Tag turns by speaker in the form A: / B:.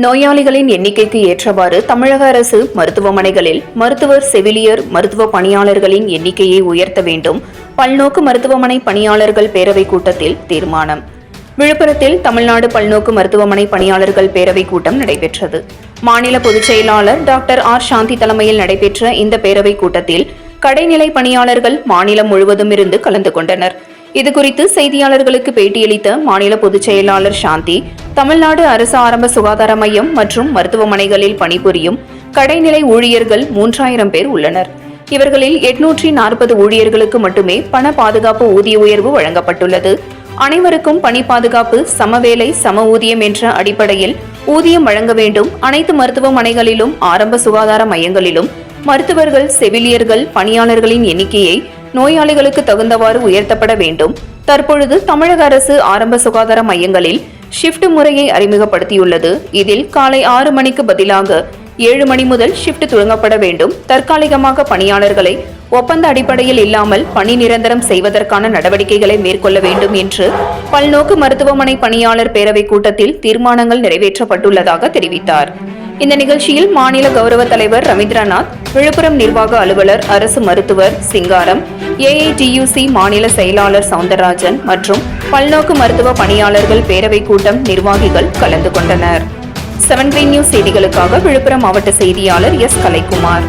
A: நோயாளிகளின் எண்ணிக்கைக்கு ஏற்றவாறு தமிழக அரசு மருத்துவமனைகளில் மருத்துவர், செவிலியர், மருத்துவ பணியாளர்களின் எண்ணிக்கையை உயர்த்த வேண்டும். பல்நோக்கு மருத்துவமனை பணியாளர்கள் பேரவைக் கூட்டத்தில் தீர்மானம். விழுப்புரத்தில் தமிழ்நாடு பல்நோக்கு மருத்துவமனை பணியாளர்கள் பேரவைக் கூட்டம் நடைபெற்றது. மாநில பொதுச் செயலாளர் டாக்டர் ஆர். சாந்தி தலைமையில் நடைபெற்ற இந்த பேரவைக் கூட்டத்தில் கடைநிலை பணியாளர்கள் மாநிலம் முழுவதும் இருந்து கலந்து கொண்டனர். இதுகுறித்து செய்தியாளர்களுக்கு பேட்டியளித்த மாநில பொதுச் செயலாளர் சாந்தி, தமிழ்நாடு அரசு ஆரம்ப சுகாதார மையம் மற்றும் மருத்துவமனைகளில் பணிபுரியும் கடைநிலை ஊழியர்கள் 3000 பேர் உள்ளனர். இவர்களில் 840 ஊழியர்களுக்கு மட்டுமே பண பாதுகாப்பு ஊதிய உயர்வு வழங்கப்பட்டுள்ளது. அனைவருக்கும் பணி பாதுகாப்பு, சமவேலை, சம ஊதியம் என்ற அடிப்படையில் ஊதியம் வழங்க வேண்டும். அனைத்து மருத்துவமனைகளிலும் ஆரம்ப சுகாதார மையங்களிலும் மருத்துவர்கள், செவிலியர்கள், பணியாளர்களின் எண்ணிக்கையை நோயாளிகளுக்கு தகுந்தவாறு உயர்த்தப்பட வேண்டும். தற்பொழுது தமிழக அரசு ஆரம்ப சுகாதார மையங்களில் ஷிப்ட் முறையை அறிமுகப்படுத்தியுள்ளது. இதில் காலை 6 மணிக்கு பதிலாக 7 மணி முதல் ஷிப்ட் துவங்கப்பட வேண்டும். தற்காலிகமாக பணியாளர்களை ஒப்பந்த அடிப்படையில் இல்லாமல் பணி நிரந்தரம் செய்வதற்கான நடவடிக்கைகளை மேற்கொள்ள வேண்டும் என்று பல்நோக்கு மருத்துவமனை பணியாளர் பேரவைக் கூட்டத்தில் தீர்மானங்கள் நிறைவேற்றப்பட்டுள்ளதாக தெரிவித்தார். இந்த நிகழ்ச்சியில் மாநில கௌரவ தலைவர் ரவீந்திரநாத், விழுப்புரம் நிர்வாக அலுவலர், அரசு மருத்துவர் சிங்காரம், AITUC மாநில செயலாளர் சவுந்தரராஜன் மற்றும் பல்நோக்கு மருத்துவ பணியாளர்கள் பேரவைக் கூட்டம் நிர்வாகிகள் கலந்து கொண்டனர். 7 Green நியூஸ் செய்திகளுக்காக விழுப்புரம் மாவட்ட செய்தியாளர் S. கலைக்குமார்.